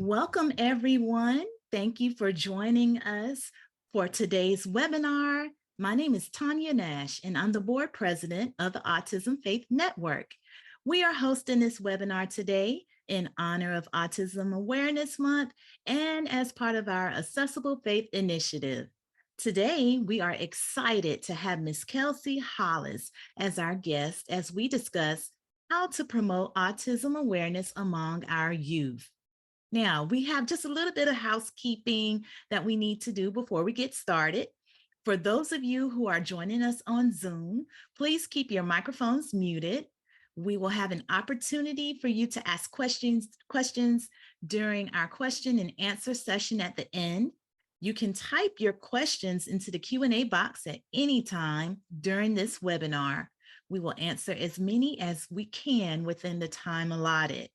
Welcome, everyone. Thank you for joining us for today's webinar. My name is Tanya Nash, and I'm the board president of the Autism Faith Network. We are hosting this webinar today in honor of Autism Awareness Month and as part of our Accessible Faith Initiative. Today, we are excited to have Ms. Kelsey Hollis as our guest as we discuss how to promote autism awareness among our youth. Now, we have just a little bit of housekeeping that we need to do before we get started. For those of you who are joining us on Zoom, please keep your microphones muted. We will have an opportunity for you to ask questions during our question and answer session at the end. You can type your questions into the Q&A box at any time during this webinar. We will answer as many as we can within the time allotted.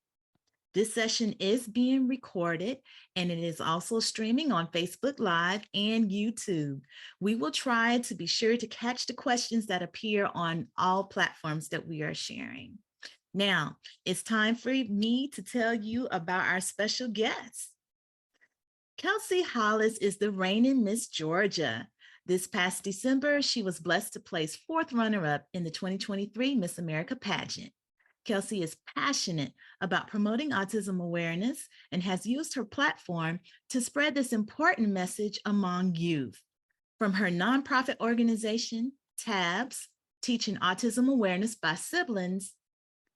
This session is being recorded and it is also streaming on Facebook Live and YouTube. We will try to be sure to catch the questions that appear on all platforms that we are sharing. Now, it's time for me to tell you about our special guest. Kelsey Hollis is the reigning Miss Georgia. This past December, she was blessed to place 4th runner-up in the 2023 Miss America pageant. Kelsey is passionate about promoting autism awareness and has used her platform to spread this important message among youth. From her nonprofit organization, TABS, Teaching Autism Awareness by Siblings,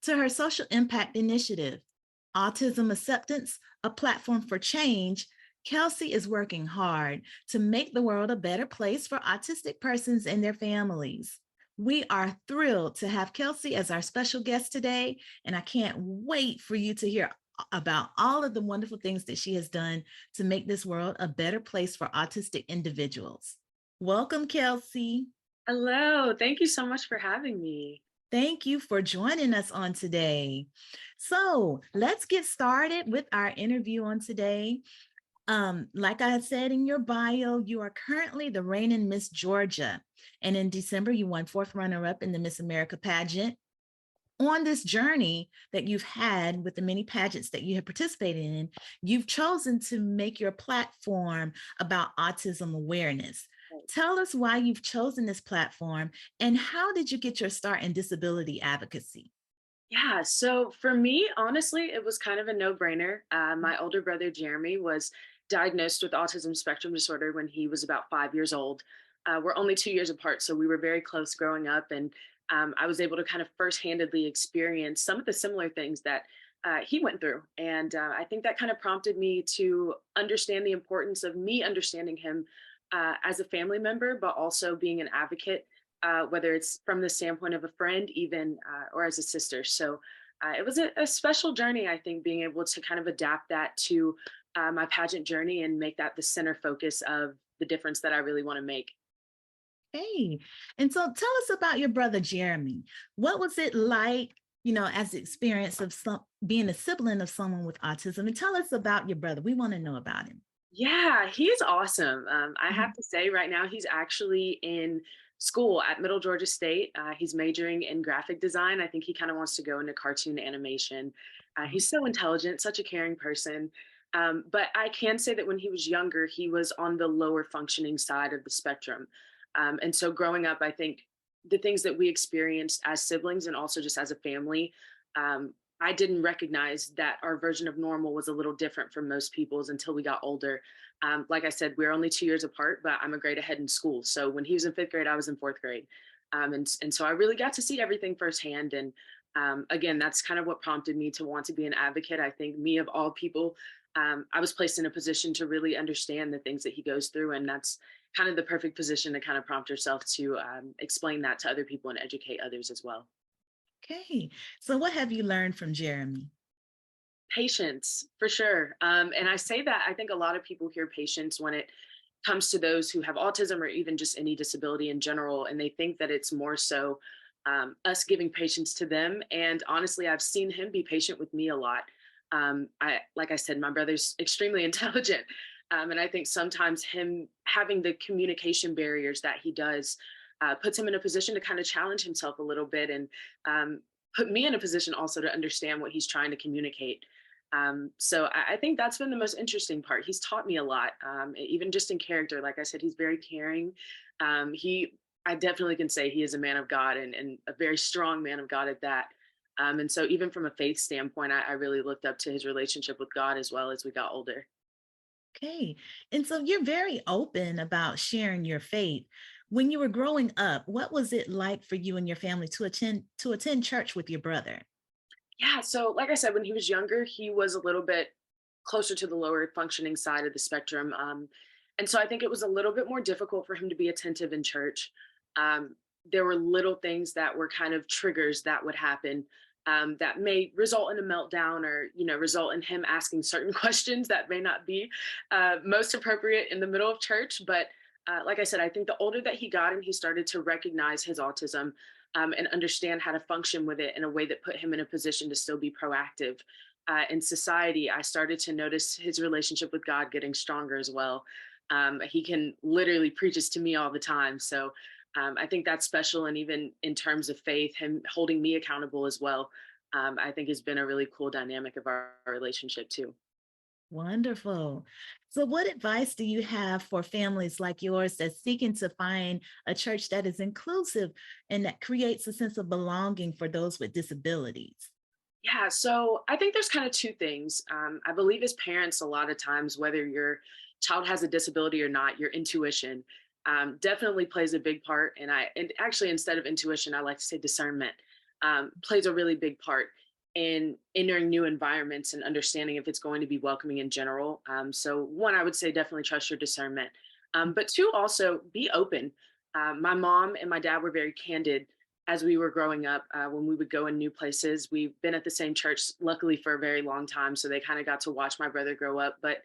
to her social impact initiative, Autism Acceptance, a platform for change, Kelsey is working hard to make the world a better place for autistic persons and their families. We are thrilled to have Kelsey as our special guest today, and I can't wait for you to hear about all of the wonderful things that she has done to make this world a better place for autistic individuals. Welcome, Kelsey. Hello, thank you so much for having me. Thank you for joining us on today. So let's get started with our interview on today. Like I said in your bio, you are currently the reigning Miss Georgia. And in December, you won 4th runner-up in the Miss America pageant. On this journey that you've had with the many pageants that you have participated in, you've chosen to make your platform about autism awareness. Tell us why you've chosen this platform and how did you get your start in disability advocacy? Yeah, so for me, honestly, it was kind of a no-brainer. My older brother, Jeremy, was diagnosed with autism spectrum disorder when he was about 5 years old. We're only 2 years apart, so we were very close growing up. And I was able to kind of first-handedly experience some of the similar things that he went through. And I think that kind of prompted me to understand the importance of me understanding him as a family member, but also being an advocate, whether it's from the standpoint of a friend, even or as a sister. So it was a special journey, I think, being able to kind of adapt that to my pageant journey and make that the center focus of the difference that I really want to make. Hey, and so tell us about your brother Jeremy. What was it like, as the experience of being a sibling of someone with autism? And tell us about your brother. We want to know about him. Yeah, he's awesome. I have Mhm. to say, right now, he's actually in school at Middle Georgia State. He's majoring in graphic design. I think he kind of wants to go into cartoon animation. He's so intelligent, such a caring person. But I can say that when he was younger, he was on the lower functioning side of the spectrum. And so growing up, I think the things that we experienced as siblings and also just as a family, um, I didn't recognize that our version of normal was a little different from most people's until we got older. Like I said, we're only 2 years apart, but I'm a grade ahead in school. So when he was in 5th grade, I was in 4th grade. And so I really got to see everything firsthand. And again, that's kind of what prompted me to want to be an advocate. I think me of all people, I was placed in a position to really understand the things that he goes through. And that's kind of the perfect position to kind of prompt yourself to explain that to other people and educate others as well. Okay, so what have you learned from Jeremy? Patience, for sure. And I say that I think a lot of people hear patience when it comes to those who have autism or even just any disability in general, and they think that it's more so us giving patience to them. And honestly, I've seen him be patient with me a lot. Like I said, my brother's extremely intelligent, and I think sometimes him having the communication barriers that he does puts him in a position to kind of challenge himself a little bit and put me in a position also to understand what he's trying to communicate. So I think that's been the most interesting part. He's taught me a lot, even just in character. Like I said, he's very caring. He, I definitely can say he is a man of God, and a very strong man of God at that. And so, even from a faith standpoint, I really looked up to his relationship with God as well as we got older. Okay. And so you're very open about sharing your faith. When you were growing up, what was it like for you and your family to attend church with your brother? Yeah, so like I said, when he was younger, he was a little bit closer to the lower functioning side of the spectrum. And so I think it was a little bit more difficult for him to be attentive in church. Um, there were little things that were kind of triggers that would happen that may result in a meltdown or, result in him asking certain questions that may not be most appropriate in the middle of church. But like I said, I think the older that he got and he started to recognize his autism, and understand how to function with it in a way that put him in a position to still be proactive in society. I started to notice his relationship with God getting stronger as well. He can literally preaches to me all the time. So I think that's special. And even in terms of faith, him holding me accountable as well, I think has been a really cool dynamic of our relationship too. Wonderful. So, what advice do you have for families like yours that's seeking to find a church that is inclusive and that creates a sense of belonging for those with disabilities? Yeah, so I think there's kind of two things. I believe as parents, a lot of times, whether your child has a disability or not, your intuition definitely plays a big part. And actually, instead of intuition, I like to say discernment plays a really big part in entering new environments and understanding if it's going to be welcoming in general. So, one, I would say definitely trust your discernment. But two, also be open. My mom and my dad were very candid as we were growing up, when we would go in new places. We've been at the same church, luckily, for a very long time. So they kind of got to watch my brother grow up. But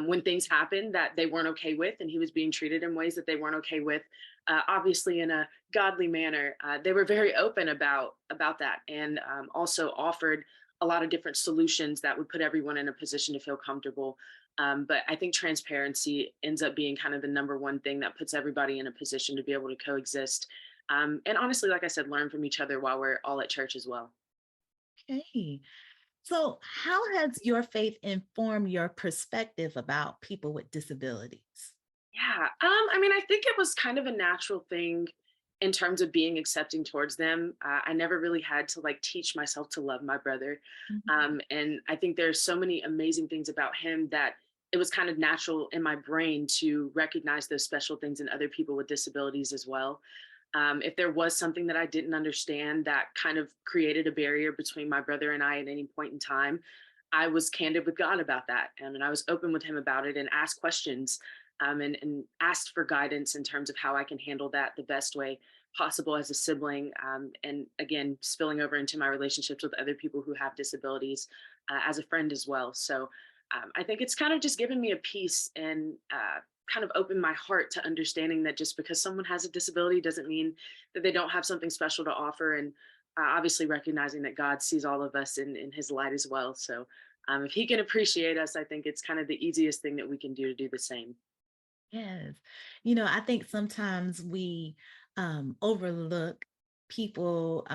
when things happened that they weren't okay with, and he was being treated in ways that they weren't okay with, obviously in a godly manner, they were very open about that, and also offered a lot of different solutions that would put everyone in a position to feel comfortable. But I think transparency ends up being kind of the number one thing that puts everybody in a position to be able to coexist, and honestly, like I said, learn from each other while we're all at church as well. Okay. So, how has your faith informed your perspective about people with disabilities? Yeah. I mean, I think it was kind of a natural thing in terms of being accepting towards them. I never really had to like teach myself to love my brother. Mhm. And I think there's so many amazing things about him that it was kind of natural in my brain to recognize those special things in other people with disabilities as well. If there was something that I didn't understand that kind of created a barrier between my brother and I at any point in time, I was candid with God about that. And I was open with him about it and asked questions, and asked for guidance in terms of how I can handle that the best way possible as a sibling. And again, spilling over into my relationships with other people who have disabilities, as a friend as well. So I think it's kind of just given me a peace and kind of opened my heart to understanding that just because someone has a disability doesn't mean that they don't have something special to offer. And obviously recognizing that God sees all of us in his light as well. So if he can appreciate us, I think it's kind of the easiest thing that we can do to do the same. Yes. I think sometimes we overlook people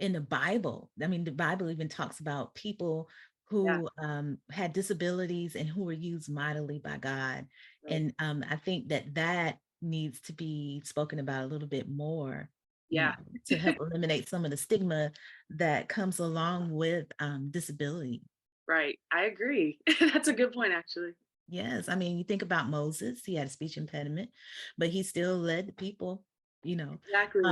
in the Bible. I mean, the Bible even talks about people Yeah. who had disabilities and who were used mightily by God. Right. And I think that needs to be spoken about a little bit more, Yeah. to help eliminate some of the stigma that comes along with disability. Right. I agree. That's a good point, actually. Yes, I mean, you think about Moses, he had a speech impediment, but he still led the people, you know. Exactly.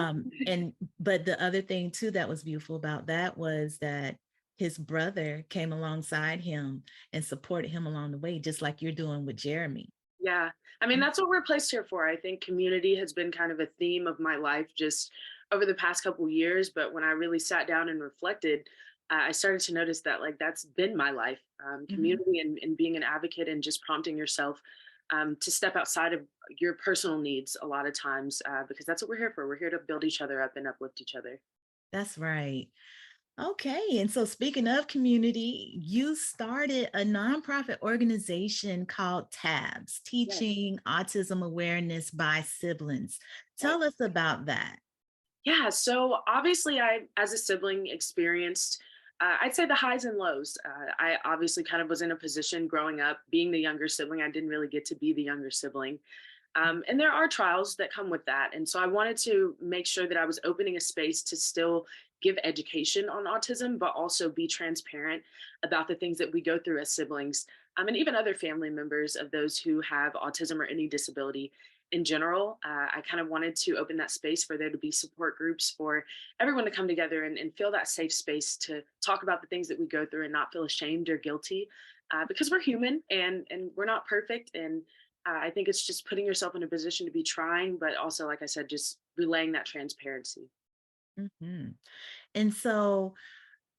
And but the other thing too that was beautiful about that was that his brother came alongside him and supported him along the way, just like you're doing with Jeremy. Yeah. I mean, that's what we're placed here for. I think community has been kind of a theme of my life just over the past couple years. But when I really sat down and reflected, I started to notice that like that's been my life, Mhm. community and being an advocate and just prompting yourself to step outside of your personal needs a lot of times, because that's what we're here for. We're here to build each other up and uplift each other. That's right. Okay. And so, speaking of community, you started a nonprofit organization called TABS, Yes. Teaching Autism Awareness by Siblings. Right. Tell us about that. Yeah, so obviously I, as a sibling, experienced I'd say the highs and lows. I obviously kind of was in a position growing up, being the younger sibling. I didn't really get to be the younger sibling. And there are trials that come with that. And so I wanted to make sure that I was opening a space to still give education on autism, but also be transparent about the things that we go through as siblings, and even other family members of those who have autism or any disability in general. I kind of wanted to open that space for there to be support groups for everyone to come together and feel that safe space to talk about the things that we go through and not feel ashamed or guilty, because we're human and we're not perfect. And I think it's just putting yourself in a position to be trying, but also, like I said, just relaying that transparency. Mhm. And so,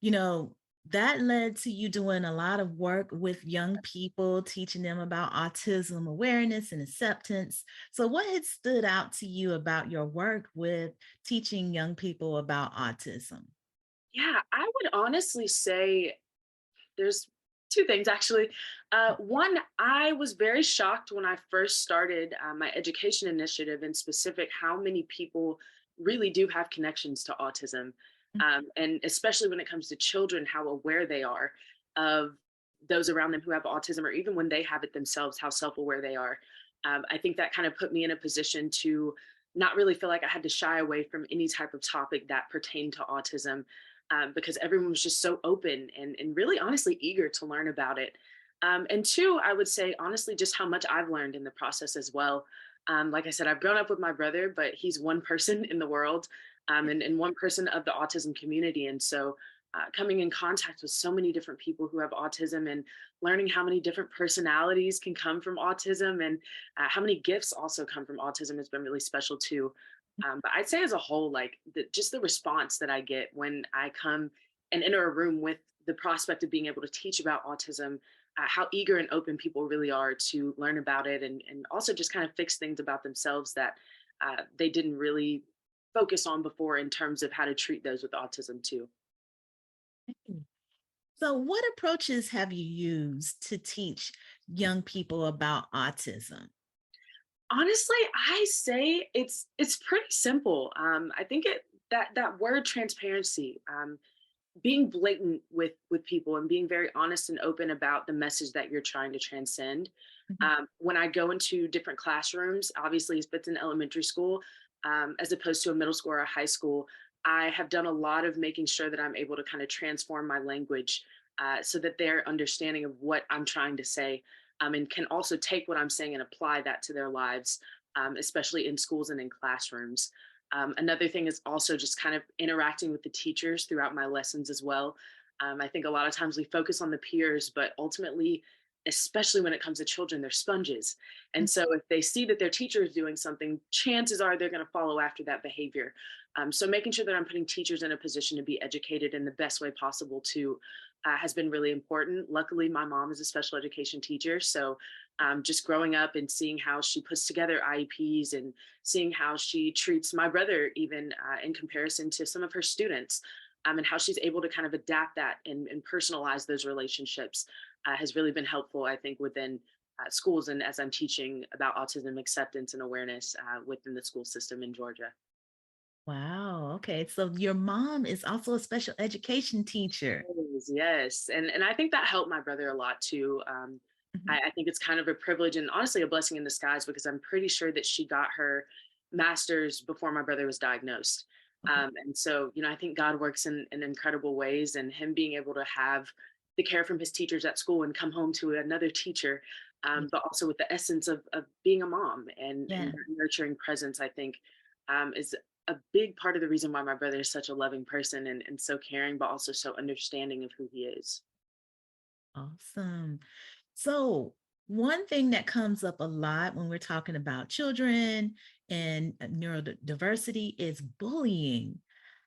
you know, that led to you doing a lot of work with young people, teaching them about autism awareness and acceptance. So, what had stood out to you about your work with teaching young people about autism? Yeah, I would honestly say there's two things actually. One, I was very shocked when I first started my education initiative, in specific, how many people really do have connections to autism. And especially when it comes to children, how aware they are of those around them who have autism, or even when they have it themselves, how self aware they are. I think that kind of put me in a position to not really feel like I had to shy away from any type of topic that pertained to autism, because everyone was just so open and really honestly eager to learn about it. And two, I would say honestly, just how much I've learned in the process as well. Like I said, I've grown up with my brother, but he's one person in the world, and one person of the autism community. And so coming in contact with so many different people who have autism and learning how many different personalities can come from autism, and how many gifts also come from autism has been really special too. But I'd say as a whole, like just the response that I get when I come and enter a room with the prospect of being able to teach about autism, how eager and open people really are to learn about it, and also just kind of fix things about themselves that they didn't really focus on before, in terms of how to treat those with autism too. So, what approaches have you used to teach young people about autism? Honestly, I say it's pretty simple. I think it that word transparency, being blatant with people and being very honest and open about the message that you're trying to transcend. Mhm. When I go into different classrooms, obviously if it's in elementary school, as opposed to a middle school or a high school, I have done a lot of making sure that I'm able to kind of transform my language, so that they're understanding of what I'm trying to say, and can also take what I'm saying and apply that to their lives, especially in schools and in classrooms. Another thing is also just kind of interacting with the teachers throughout my lessons as well. I think a lot of times we focus on the peers, but ultimately, especially when it comes to children, they're sponges. And so if they see that their teacher is doing something, chances are they're going to follow after that behavior. So making sure that I'm putting teachers in a position to be educated in the best way possible too, has been really important. Luckily, my mom is a special education teacher. So just growing up and seeing how she puts together IEPs, and seeing how she treats my brother, even in comparison to some of her students, and how she's able to kind of adapt that and personalize those relationships, has really been helpful, I think, within schools, and as I'm teaching about autism acceptance and awareness within the school system in Georgia. Wow. Okay. So, your mom is also a special education teacher. Is, yes, and I think that helped my brother a lot too. Mhm. I think it's kind of a privilege and honestly a blessing in disguise, because I'm pretty sure that she got her master's before my brother was diagnosed. Okay. And so, I think God works in incredible ways, and him being able to have the care from his teachers at school and come home to another teacher, Yeah. but also with the essence of being a mom and Yeah. that nurturing presence, I think, is a big part of the reason why my brother is such a loving person, and so caring, but also so understanding of who he is. Awesome. So, one thing that comes up a lot when we're talking about children and neurodiversity is bullying.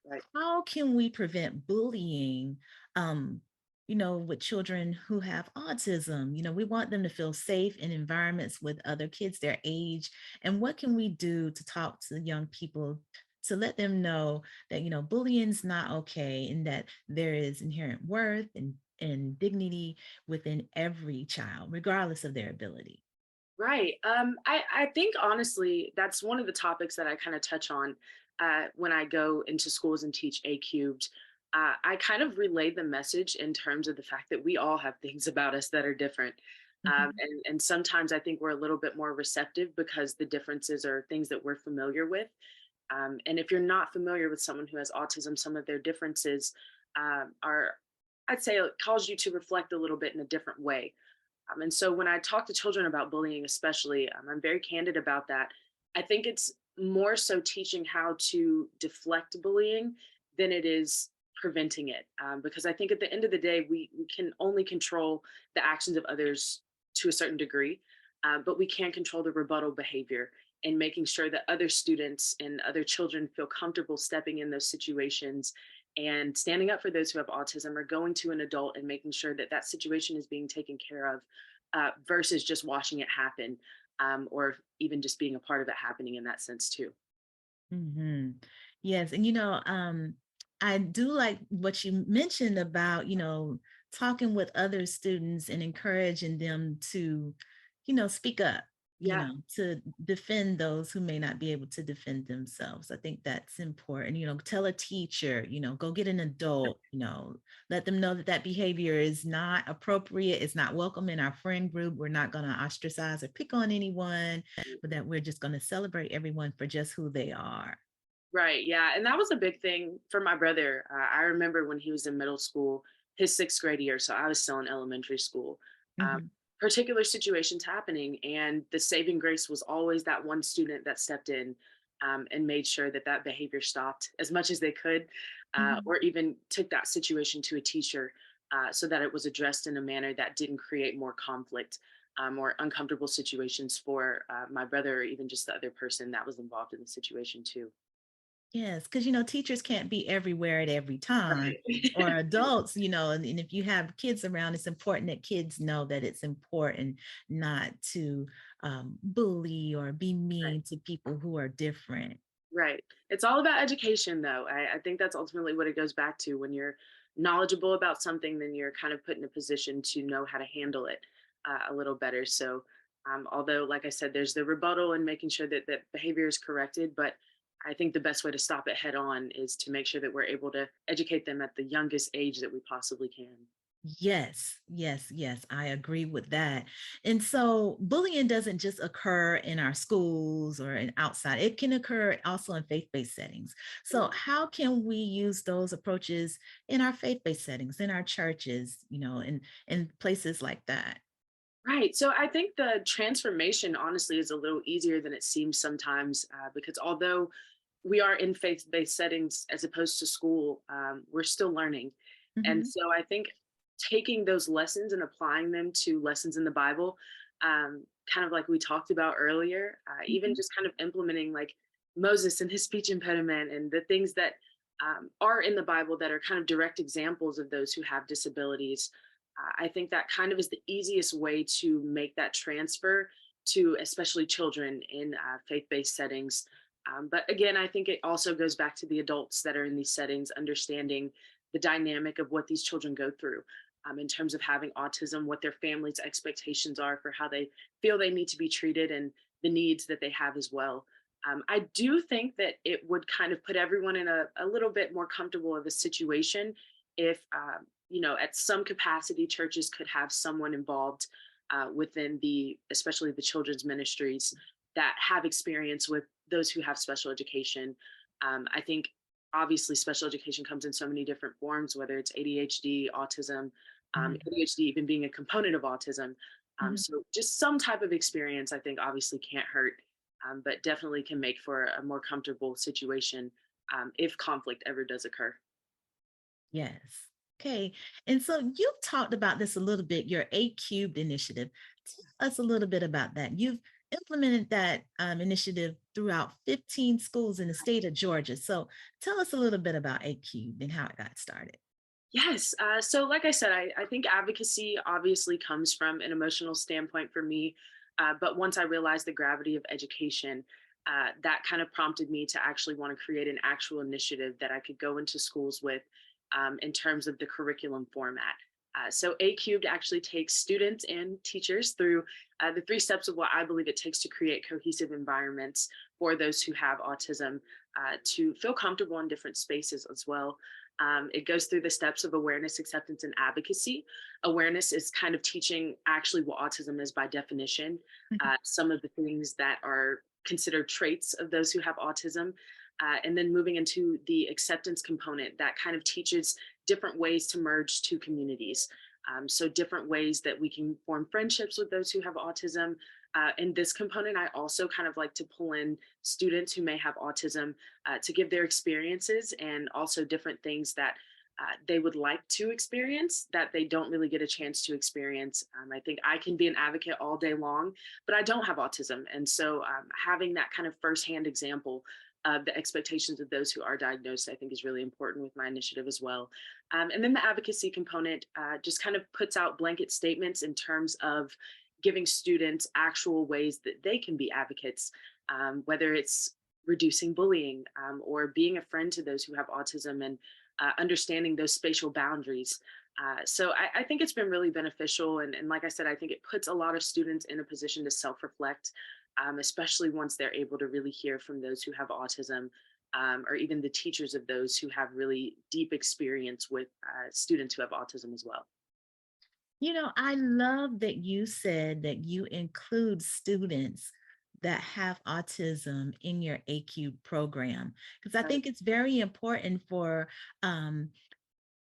Right. How can we prevent bullying, um, with children who have autism? We want them to feel safe in environments with other kids their age. And what can we do to talk to young people to let them know that, bullying's not okay and that there is inherent worth and dignity within every child, regardless of their ability? Right. I think honestly, that's one of the topics that I kind of touch on when I go into schools and teach A cubed. I kind of relayed the message in terms of the fact that we all have things about us that are different. Mhm. And sometimes I think we're a little bit more receptive because the differences are things that we're familiar with. And if you're not familiar with someone who has autism, some of their differences are, I'd say, it cause you to reflect a little bit in a different way. And so when I talk to children about bullying, especially, I'm very candid about that. I think it's more so teaching how to deflect bullying than it is preventing it. Because I think at the end of the day, we can only control the actions of others to a certain degree, but we can't control the rebuttal behavior and making sure that other students and other children feel comfortable stepping in those situations and standing up for those who have autism or going to an adult and making sure that that situation is being taken care of versus just watching it happen or even just being a part of it happening in that sense too. Mhm. Yes, and I do like what you mentioned about, talking with other students and encouraging them to, speak up, Yeah, to defend those who may not be able to defend themselves. I think that's important. Tell a teacher, go get an adult, let them know that that behavior is not appropriate, it's not welcome in our friend group. We're not going to ostracize or pick on anyone, but that we're just going to celebrate everyone for just who they are. right. Yeah. And that was a big thing for my brother. I remember when he was in middle school, his sixth grade year. So I was still in elementary school. Um, Mhm, particular situations happening. And the saving grace was always that one student that stepped in and made sure that that behavior stopped as much as they could, mhm. or even took that situation to a teacher so that it was addressed in a manner that didn't create more conflict or uncomfortable situations for my brother or even just the other person that was involved in the situation too. Yes, because teachers can't be everywhere at every time, or Right. adults, and if you have kids around, it's important that kids know that it's important not to bully or be Right. mean to people who are different. Right. It's all about education, though. I think that's ultimately what it goes back to. When you're knowledgeable about something, then you're kind of put in a position to know how to handle it a little better. So, although, like I said, there's the rebuttal and making sure that that behavior is corrected, but I think the best way to stop it head on is to make sure that we're able to educate them at the youngest age that we possibly can. Yes, yes, yes, I agree with that. And so bullying doesn't just occur in our schools or in outside, it can occur also in faith-based settings. So, how can we use those approaches in our faith-based settings, in our churches, in places like that? Right. So I think the transformation, honestly, is a little easier than it seems sometimes because although we are in faith based settings as opposed to school, we're still learning. And Mhm, so I think taking those lessons and applying them to lessons in the Bible, kind of like we talked about earlier, even mhm. just kind of implementing like Moses and his speech impediment and the things that are in the Bible that are kind of direct examples of those who have disabilities. I think that kind of is the easiest way to make that transfer to especially children in faith-based settings. But again, I think it also goes back to the adults that are in these settings, understanding the dynamic of what these children go through in terms of having autism, what their families' expectations are for how they feel they need to be treated, and the needs that they have as well. I do think that it would kind of put everyone in a little bit more comfortable of a situation if at some capacity, churches could have someone involved within especially the children's ministries that have experience with those who have special education. I think obviously special education comes in so many different forms, whether it's ADHD, autism, Mhm, ADHD even being a component of autism. mhm. So just some type of experience, I think, obviously can't hurt, but definitely can make for a more comfortable situation if conflict ever does occur. Yes. Okay. And so you've talked about this a little bit, your A cubed initiative. Tell us a little bit about that. You've implemented that initiative throughout 15 schools in the state of Georgia. So tell us a little bit about A cubed and how it got started. Yes. So, like I said, I think advocacy obviously comes from an emotional standpoint for me. But once I realized the gravity of education, that kind of prompted me to actually want to create an actual initiative that I could go into schools with in terms of the curriculum format. So, A Cubed actually takes students and teachers through the three steps of what I believe it takes to create cohesive environments for those who have autism to feel comfortable in different spaces as well. It goes through the steps of awareness, acceptance, and advocacy. Awareness is kind of teaching actually what autism is by definition, Mhm. some of the things that are considered traits of those who have autism. And then moving into the acceptance component that kind of teaches different ways to merge two communities. So, different ways that we can form friendships with those who have autism. In this component, I also kind of like to pull in students who may have autism to give their experiences and also different things that they would like to experience that they don't really get a chance to experience. I think I can be an advocate all day long, but I don't have autism. And so having that kind of firsthand example of the expectations of those who are diagnosed, I think is really important with my initiative as well. And then the advocacy component just kind of puts out blanket statements in terms of giving students actual ways that they can be advocates, whether it's reducing bullying or being a friend to those who have autism and understanding those spatial boundaries. So I think it's been really beneficial. And like I said, I think it puts a lot of students in a position to self reflect, especially once they're able to really hear from those who have autism. Or even the teachers of those who have really deep experience with students who have autism as well. I love that you said that you include students that have autism in your AQ program, because I Right. think it's very important for um,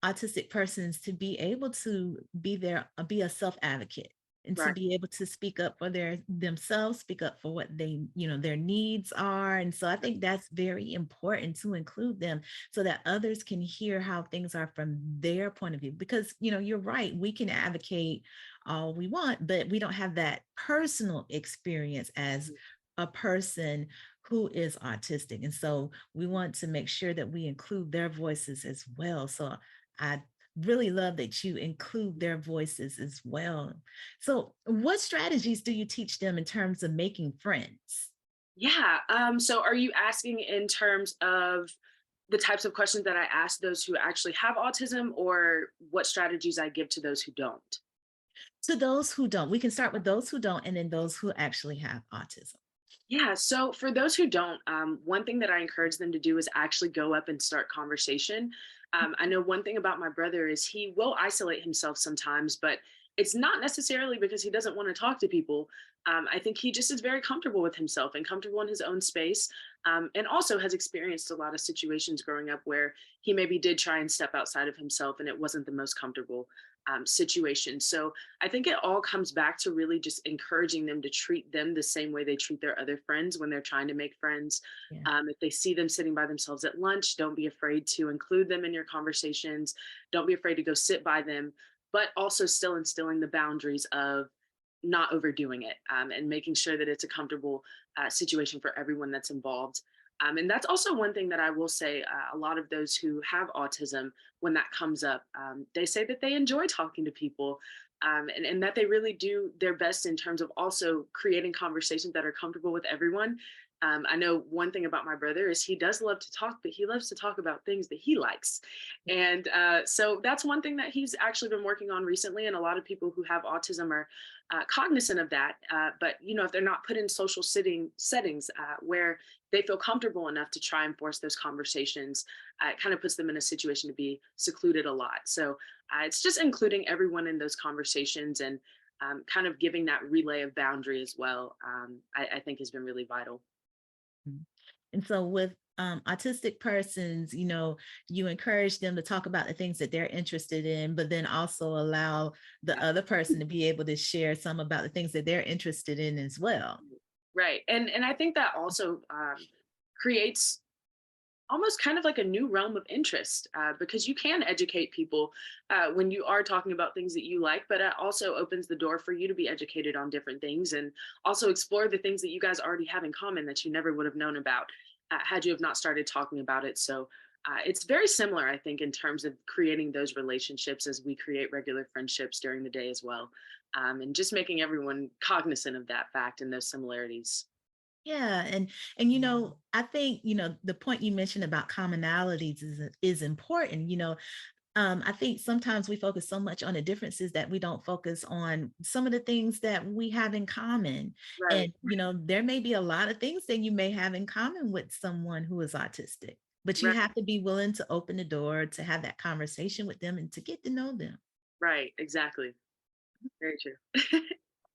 autistic persons to be able to be a self advocate and to Right. be able to speak up for themselves, speak up for what their needs are. And so I think that's very important to include them so that others can hear how things are from their point of view. Because, you're right, we can advocate all we want, but we don't have that personal experience as a person who is autistic. And so we want to make sure that we include their voices as well. So I really love that you include their voices as well. So, what strategies do you teach them in terms of making friends? Yeah. So are you asking in terms of the types of questions that I ask those who actually have autism or what strategies I give to those who don't? To those who don't, we can start with those who don't and then those who actually have autism. Yeah. So for those who don't, one thing that I encourage them to do is actually go up and start conversation. I know one thing about my brother is he will isolate himself sometimes, but it's not necessarily because he doesn't want to talk to people. I think he just is very comfortable with himself and comfortable in his own space, and also has experienced a lot of situations growing up where he maybe did try and step outside of himself and it wasn't the most comfortable situation. So I think it all comes back to really just encouraging them to treat them the same way they treat their other friends when they're trying to make friends. Yeah. If they see them sitting by themselves at lunch, don't be afraid to include them in your conversations. Don't be afraid to go sit by them, but also still instilling the boundaries of not overdoing it, and making sure that it's a comfortable situation for everyone that's involved. And that's also one thing that I will say, a lot of those who have autism, when that comes up, they say that they enjoy talking to people, and that they really do their best in terms of also creating conversations that are comfortable with everyone. I know one thing about my brother is he does love to talk, but he loves to talk about things that he likes. And so that's one thing that he's actually been working on recently. And a lot of people who have autism are cognizant of that. But, if they're not put in social settings where they feel comfortable enough to try and force those conversations, it kind of puts them in a situation to be secluded a lot. So it's just including everyone in those conversations and kind of giving that relay of boundary as well. I think has been really vital. Mhm. And so with autistic persons, you encourage them to talk about the things that they're interested in, but then also allow the Yeah. other person to be able to share some about the things that they're interested in as well. Right. And I think that also creates almost kind of like a new realm of interest, because you can educate people when you are talking about things that you like, but it also opens the door for you to be educated on different things and also explore the things that you guys already have in common that you never would have known about had you have not started talking about it. So it's very similar, I think, in terms of creating those relationships as we create regular friendships during the day as well, and just making everyone cognizant of that fact and those similarities. Yeah, and I think the point you mentioned about commonalities is important. I think sometimes we focus so much on the differences that we don't focus on some of the things that we have in common. Right. And there may be a lot of things that you may have in common with someone who is autistic, but you Right, have to be willing to open the door to have that conversation with them and to get to know them. right, exactly. Very true.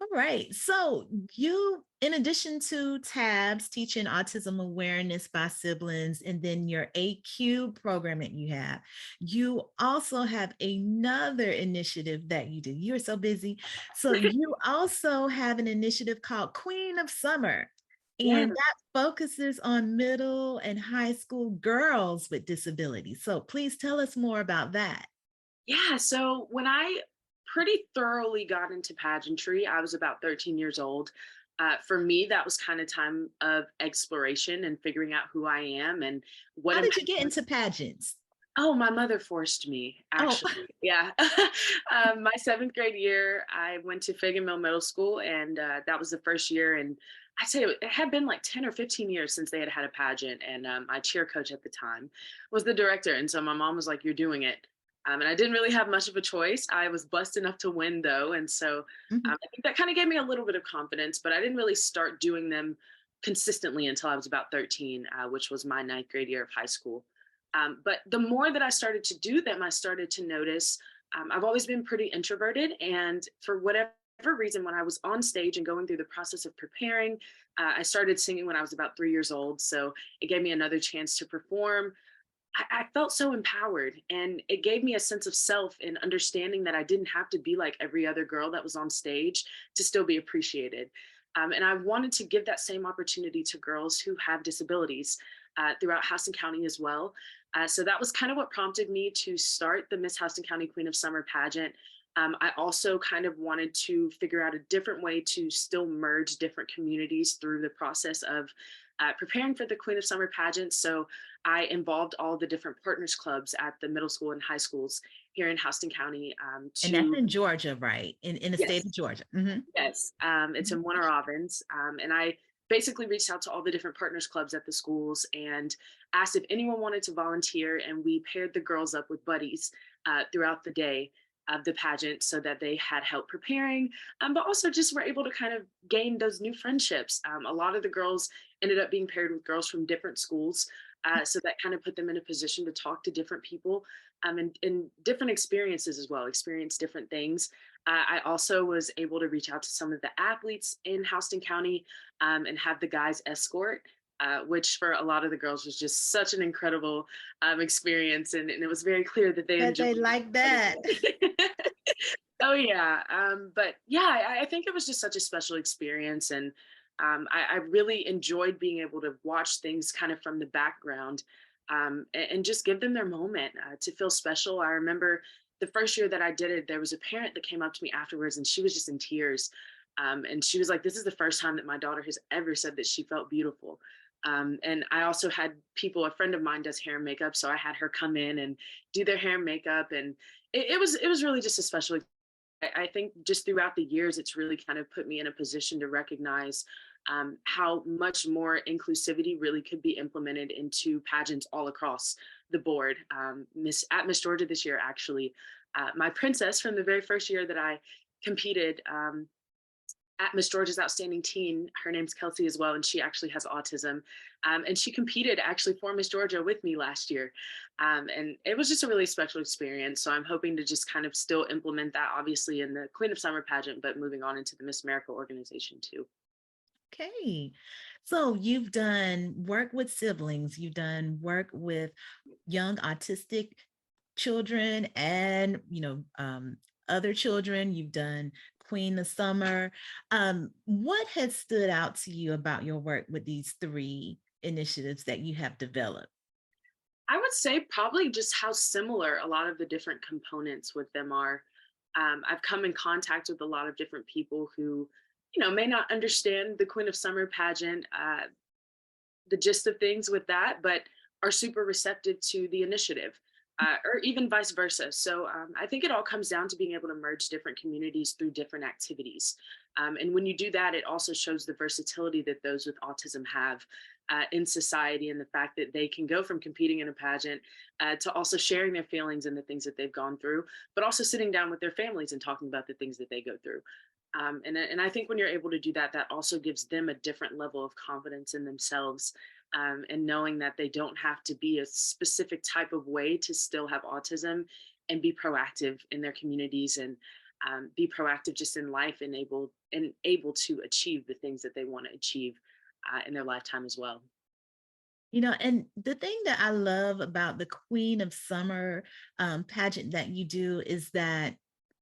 All right. So you, in addition to tabs teaching autism awareness by siblings, and then your AQ program that you also have another initiative that you do. You're so busy. So you also have an initiative called Queen of Summer. Yeah. And that focuses on middle and high school girls with disabilities. So please tell us more about that. Yeah, so when I pretty thoroughly got into pageantry, I was about 13 years old. For me, that was kind of time of exploration and figuring out who I am and what How am. did you get into pageants? Oh, my mother forced me, Oh, actually. Yeah. My seventh grade year, I went to Fig and Mill Middle School, and that was the first year. And I'd say it had been like 10 or 15 years since they had had a pageant. And my cheer coach at the time was the director. And so my mom was like, "You're doing it." And I didn't really have much of a choice. I was blessed enough to win, though. And so mhm. I think that kind of gave me a little bit of confidence, but I didn't really start doing them consistently until I was about 13, which was my ninth grade year of high school. But the more that I started to do them, I started to notice I've always been pretty introverted. And for whatever reason, when I was on stage and going through the process of preparing, I started singing when I was about 3 years old. So it gave me another chance to perform. I felt so empowered, and it gave me a sense of self and understanding that I didn't have to be like every other girl that was on stage to still be appreciated. And I wanted to give that same opportunity to girls who have disabilities throughout Houston County as well. So that was kind of what prompted me to start the Miss Houston County Queen of Summer pageant. I also kind of wanted to figure out a different way to still merge different communities through the process of preparing for the Queen of Summer pageant. So I involved all the different partners clubs at the middle school and high schools here in Houston County And that's to, in Georgia, right? In the state of yes, Georgia. Mhm. yes, it's Mhm. in Warner Robins. And I basically reached out to all the different partners clubs at the schools and asked if anyone wanted to volunteer. And we paired the girls up with buddies throughout the day of the pageant so that they had help preparing, but also just were able to kind of gain those new friendships. A lot of the girls ended up being paired with girls from different schools. So that kind of put them in a position to talk to different people and different experiences as well, experience different things. I also was able to reach out to some of the athletes in Houston County and have the guys escort, which for a lot of the girls was just such an incredible experience. And it was very clear that they That enjoyed they like that. it. Oh, yeah. But yeah, I think it was just such a special experience. And I really enjoyed being able to watch things kind of from the background and just give them their moment to feel special. I remember the first year that I did it, there was a parent that came up to me afterwards and she was just in tears. And she was like, "This is the first time that my daughter has ever said that she felt beautiful." And I also had people, a friend of mine does hair and makeup. So I had her come in and do their hair and makeup. And it was really just a special. I think just throughout the years, it's really kind of put me in a position to recognize how much more inclusivity really could be implemented into pageants all across the board. Miss Georgia this year, actually, my princess from the very first year that I competed. At Miss Georgia's Outstanding Teen. Her name's Kelsey as well, and she actually has autism. And she competed actually for Miss Georgia with me last year. And it was just a really special experience. So I'm hoping to just kind of still implement that, obviously, in the Queen of Summer pageant, but moving on into the Miss America organization too. Okay. So you've done work with siblings, you've done work with young autistic children and, other children. You've done Queen of Summer. What has stood out to you about your work with these three initiatives that you have developed? I would say probably just how similar a lot of the different components with them are. I've come in contact with a lot of different people who, may not understand the Queen of Summer pageant, the gist of things with that, but are super receptive to the initiative, or even vice versa. So I think it all comes down to being able to merge different communities through different activities. And when you do that, it also shows the versatility that those with autism have in society and the fact that they can go from competing in a pageant to also sharing their feelings and the things that they've gone through, but also sitting down with their families and talking about the things that they go through. And I think when you're able to do that, that also gives them a different level of confidence in themselves and knowing that they don't have to be a specific type of way to still have autism and be proactive in their communities and be proactive just in life and able to achieve the things that they want to achieve in their lifetime as well. And the thing that I love about the Queen of Summer pageant that you do is that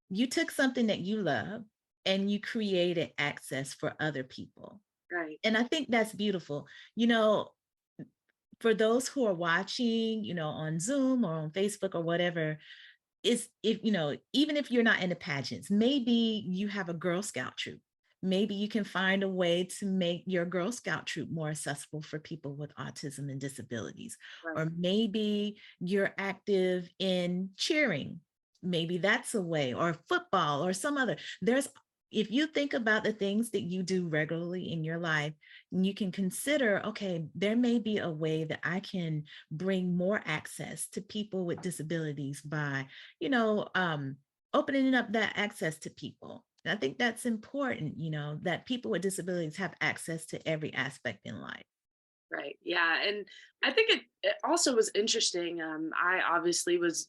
you took something that you love and you created access for other people. Right. And I think that's beautiful. You know, for those who are watching, on Zoom or on Facebook or whatever, is if even if you're not in the pageants, maybe you have a Girl Scout troop. Maybe you can find a way to make your Girl Scout troop more accessible for people with autism and disabilities. Right. Or maybe you're active in cheering. Maybe that's a way, or football, or some other. If you think about the things that you do regularly in your life, you can consider, okay, there may be a way that I can bring more access to people with disabilities by you know, um, opening up that access to people. And I think that's important, that people with disabilities have access to every aspect in life. Right. Yeah. And I think it also was interesting. I obviously was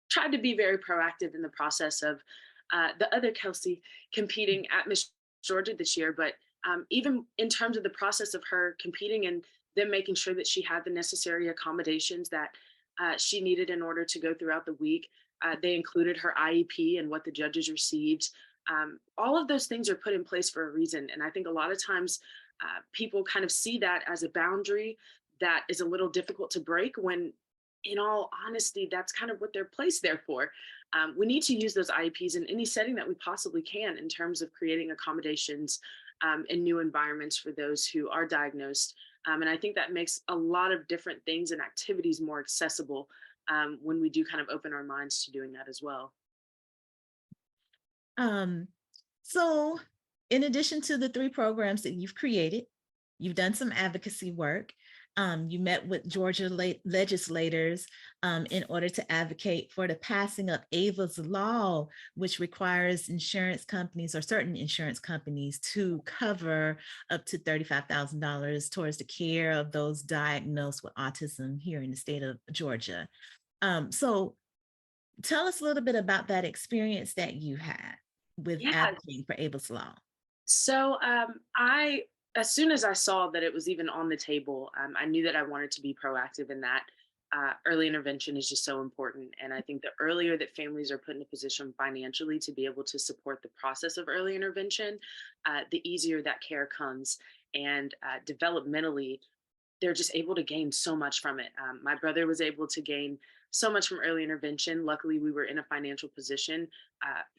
tried to be very proactive in the process of the other Kelsey competing at Miss Georgia this year. But even in terms of the process of her competing and them making sure that she had the necessary accommodations that she needed in order to go throughout the week, they included her IEP and what the judges received. All of those things are put in place for a reason. And I think a lot of times people kind of see that as a boundary that is a little difficult to break when in all honesty that's kind of what they're placed there for. We need to use those IEPs in any setting that we possibly can in terms of creating accommodations and new environments for those who are diagnosed. And I think that makes a lot of different things and activities more accessible when we do kind of open our minds to doing that as well. Um, so, in addition to the three programs that you've created, you've done some advocacy work. You met with Georgia legislators in order to advocate for the passing of Ava's law, which requires insurance companies or certain insurance companies to cover up to $35,000 towards the care of those diagnosed with autism here in the state of Georgia. So, tell us a little bit about that experience that you had with Yeah. advocating for Ava's law. So as soon as I saw that it was even on the table, I knew that I wanted to be proactive in that. Early intervention is just so important. And I think the earlier that families are put in a position financially to be able to support the process of early intervention, the easier that care comes. And developmentally, they're just able to gain so much from it. My brother was able to gain so much from early intervention. Luckily, we were in a financial position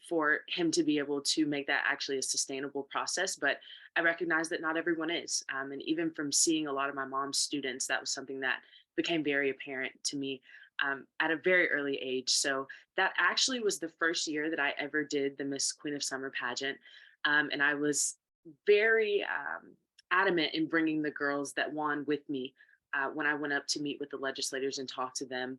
for him to be able to make that actually a sustainable process. But I recognize that not everyone is. And even from seeing a lot of my mom's students, that was something that became very apparent to me at a very early age. So that actually was the first year that I ever did the Miss Queen of Summer pageant. And I was very adamant in bringing the girls that won with me when I went up to meet with the legislators and talk to them.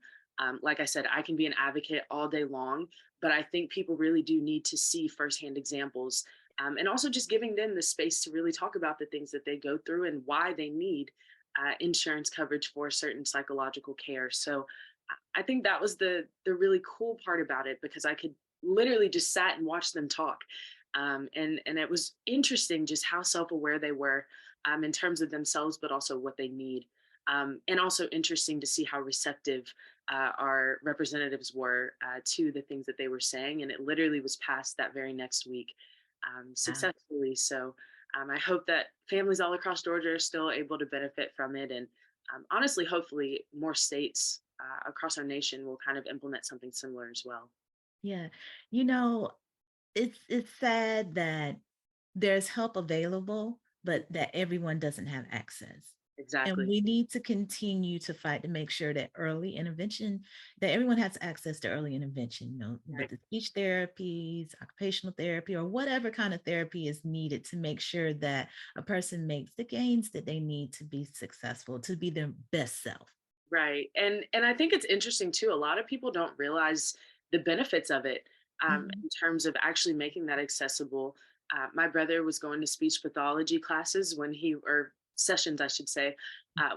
Like I said, I can be an advocate all day long, but I think people really do need to see firsthand examples and also just giving them the space to really talk about the things that they go through and why they need insurance coverage for certain psychological care. So I think that was the really cool part about it because I could literally just sat and watch them talk. And it was interesting just how self-aware they were in terms of themselves, but also what they need. And also interesting to see how receptive our representatives were to the things that they were saying. And it literally was passed that very next week Wow. successfully. So I hope that families all across Georgia are still able to benefit from it. And honestly, hopefully, more states across our nation will kind of implement something similar as well. Yeah. You know, it's sad that there's help available, Mm. but that everyone doesn't have access. And Exactly. we need to continue to fight to make sure that that everyone has access to early intervention, with Right. the speech therapies, occupational therapy, or whatever kind of therapy is needed to make sure that a person makes the gains that they need to be successful, to be their best self. Right. And I think it's interesting too. A lot of people don't realize the benefits of it Mhm. in terms of actually making that accessible. My brother was going to speech pathology classes when he or sessions, I should say,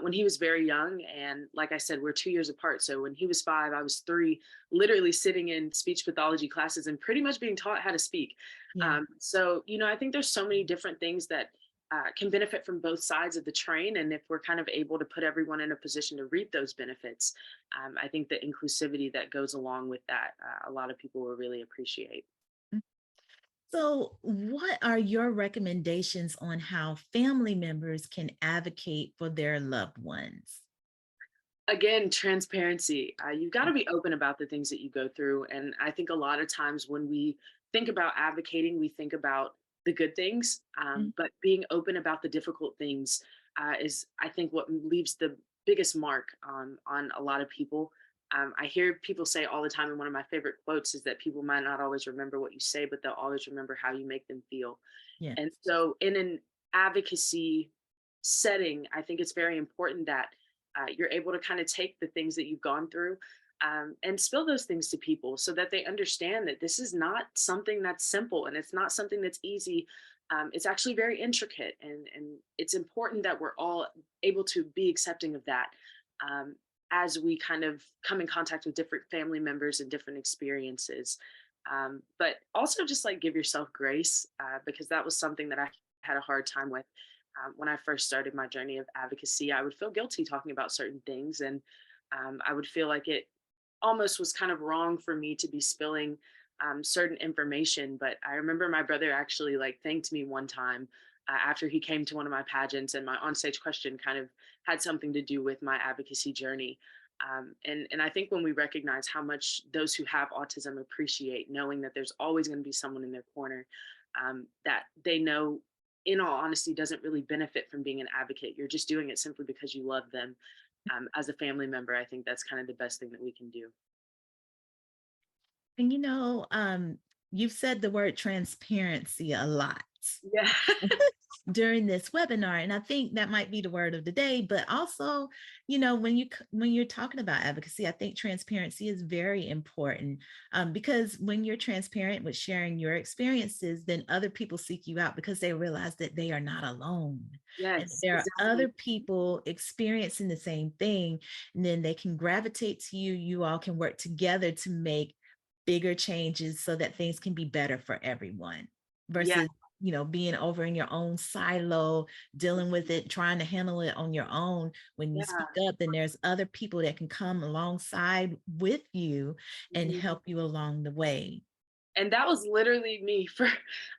when he was very young. And like I said, we're 2 years apart. So when he was 5, I was 3, literally sitting in speech pathology classes and pretty much being taught how to speak. Yeah. I think there's so many different things that can benefit from both sides of the train. And if we're kind of able to put everyone in a position to reap those benefits, I think the inclusivity that goes along with that, a lot of people will really appreciate. So, what are your recommendations on how family members can advocate for their loved ones? Again, transparency. You've got to be open about the things that you go through. And I think a lot of times when we think about advocating, we think about the good things, Mhm. but being open about the difficult things is, I think, what leaves the biggest mark on a lot of people. I hear people say all the time, and one of my favorite quotes is that people might not always remember what you say, but they'll always remember how you make them feel. Yeah. And so, in an advocacy setting, I think it's very important that you're able to kind of take the things that you've gone through and spill those things to people so that they understand that this is not something that's simple and it's not something that's easy. It's actually very intricate, and it's important that we're all able to be accepting of that um, as we kind of come in contact with different family members and different experiences. But also just like give yourself grace because that was something that I had a hard time with when I first started my journey of advocacy. I would feel guilty talking about certain things, and I would feel like it almost was kind of wrong for me to be spilling certain information. But I remember my brother actually like thanked me one time after he came to one of my pageants, and my onstage question kind of had something to do with my advocacy journey. And I think when we recognize how much those who have autism appreciate knowing that there's always going to be someone in their corner, that they know, in all honesty, doesn't really benefit from being an advocate. You're just doing it simply because you love them. As a family member, I think that's kind of the best thing that we can do. And you've said the word transparency a lot Yeah. during this webinar, and I think that might be the word of the day. But also, when you're talking about advocacy, I think transparency is very important, because when you're transparent with sharing your experiences, then other people seek you out because they realize that they are not alone, and Yes, there are exactly. other people experiencing the same thing, and then they can gravitate to you. You all can work together to make bigger changes so that things can be better for everyone, Yeah. versus being over in your own silo, dealing with it, trying to handle it on your own. When you speak Yeah. up, then there's other people that can come alongside with you and Mhm. help you along the way. And that was literally me for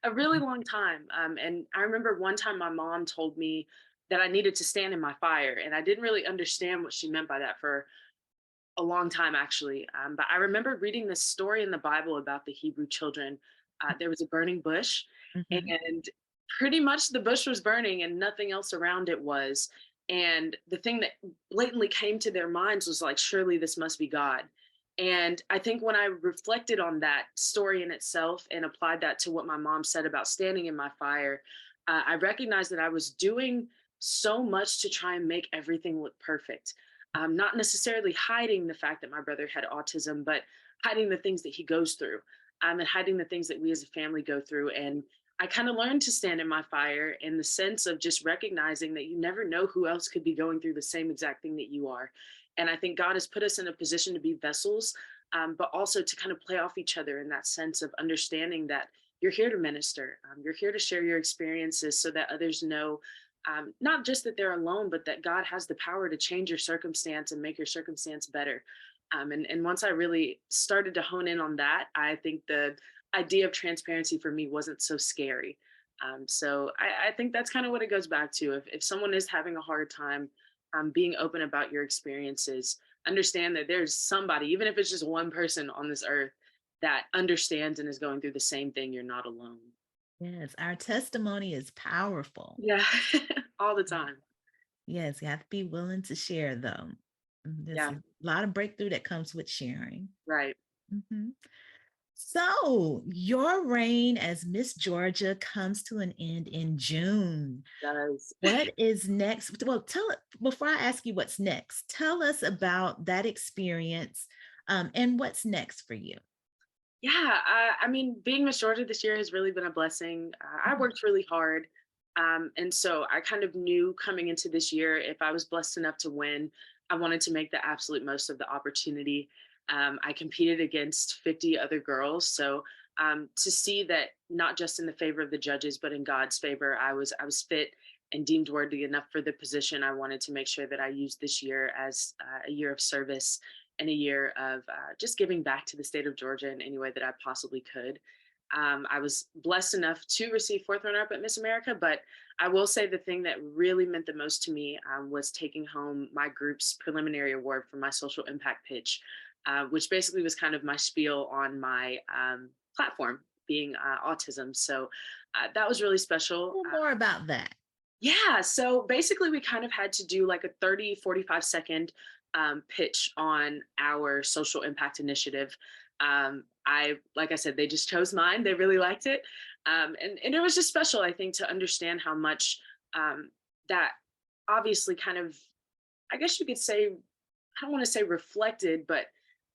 a really long time. And I remember one time my mom told me that I needed to stand in my fire, and I didn't really understand what she meant by that for a long time, actually. But I remember reading this story in the Bible about the Hebrew children. There was a burning bush, Mhm. and pretty much the bush was burning, and nothing else around it was. And the thing that blatantly came to their minds was like, surely this must be God. And I think when I reflected on that story in itself and applied that to what my mom said about standing in my fire, I recognized that I was doing so much to try and make everything look perfect, not necessarily hiding the fact that my brother had autism, but hiding the things that he goes through, and hiding the things that we as a family go through. And I kind of learned to stand in my fire in the sense of just recognizing that you never know who else could be going through the same exact thing that you are. And I think God has put us in a position to be vessels, but also to kind of play off each other in that sense of understanding that you're here to minister. You're here to share your experiences so that others know, not just that they're alone, but that God has the power to change your circumstance and make your circumstance better. And once I really started to hone in on that, I think the idea of transparency for me wasn't so scary. So I think that's kind of what it goes back to. If someone is having a hard time being open about your experiences, understand that there's somebody, even if it's just one person on this earth, that understands and is going through the same thing. You're not alone. Yes, our testimony is powerful. Yeah, all the time. Yes, you have to be willing to share them. There's Yeah, a lot of breakthrough that comes with sharing. right. Mhm. So, your reign as Miss Georgia comes to an end in June. Does. What is next? Well, tell it before I ask you what's next. Tell us about that experience, and what's next for you. Yeah, I mean, being Miss Georgia this year has really been a blessing. I Mhm. worked really hard. And so I kind of knew coming into this year, if I was blessed enough to win, I wanted to make the absolute most of the opportunity. I competed against 50 other girls. So to see that not just in the favor of the judges, but in God's favor, I was fit and deemed worthy enough for the position. I wanted to make sure that I used this year as a year of service and a year of just giving back to the state of Georgia in any way that I possibly could. I was blessed enough to receive fourth runner up at Miss America, but I will say the thing that really meant the most to me was taking home my group's preliminary award for my social impact pitch, which basically was kind of my spiel on my platform being autism. So that was really special. Well, more about that. Yeah. So basically, we kind of had to do like a 30, 45-second pitch on our social impact initiative. Like I said, they just chose mine. They really liked it. And it was just special, I think, to understand how much that obviously kind of, I guess you could say, I don't want to say reflected, but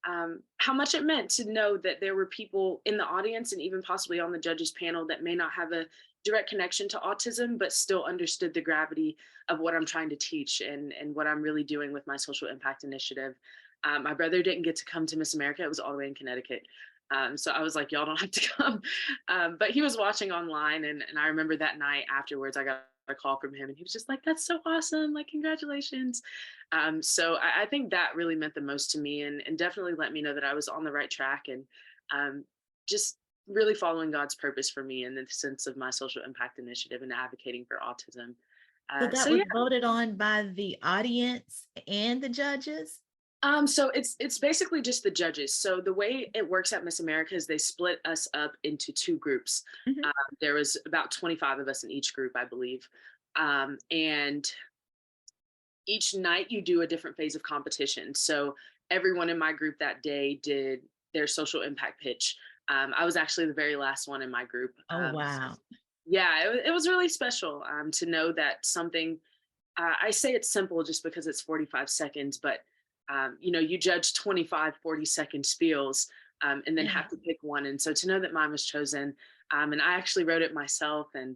how much it meant to know that there were people in the audience and even possibly on the judges panel that may not have a direct connection to autism, but still understood the gravity of what I'm trying to teach and what I'm really doing with my social impact initiative. My brother didn't get to come to Miss America. It was all the way in Connecticut. So I was like, y'all don't have to come. But he was watching online. And I remember that night afterwards, I got a call from him and he was just like, that's so awesome. Like, congratulations. So I think that really meant the most to me and definitely let me know that I was on the right track and just really following God's purpose for me in the sense of my social impact initiative and advocating for autism. So So that was yeah, voted on by the audience and the judges? so it's basically just the judges. So the way it works at Miss America is they split us up into two groups. Mhm. Um, there was about 25 of us in each group, I believe, and each night you do a different phase of competition. So everyone in my group that day did their social impact pitch. I was actually the very last one in my group. Oh, wow. Yeah, it was really special to know that something I say it's simple just because it's 45 seconds, but you judge 25, 40-second spiels and then Yeah. have to pick one. And so to know that mine was chosen, and I actually wrote it myself, and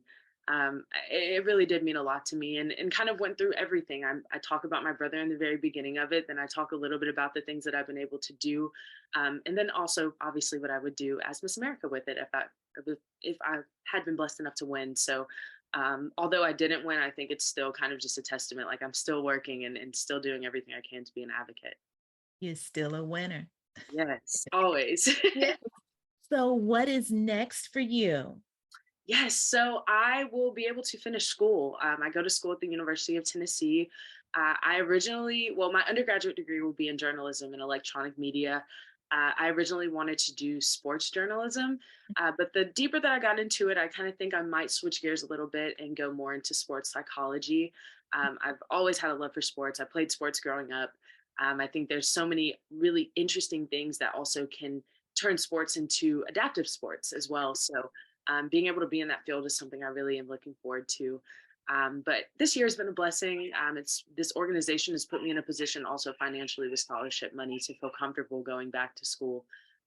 it really did mean a lot to me and kind of went through everything. I talk about my brother in the very beginning of it, then I talk a little bit about the things that I've been able to do, and then also obviously what I would do as Miss America with it if I had been blessed enough to win. So although I didn't win, I think it's still kind of just a testament. Like I'm still working and still doing everything I can to be an advocate. You're still a winner. Yes, always. Yeah. So what is next for you? Yes, so I will be able to finish school. I go to school at the University of Tennessee. My undergraduate degree will be in journalism and electronic media. I originally wanted to do sports journalism, but the deeper that I got into it, I kind of think I might switch gears a little bit and go more into sports psychology. I've always had a love for sports. I played sports growing up. I think there's so many really interesting things that also can turn sports into adaptive sports as well. So being able to be in that field is something I really am looking forward to. But this year has been a blessing. It's This organization has put me in a position also financially with scholarship money to feel comfortable going back to school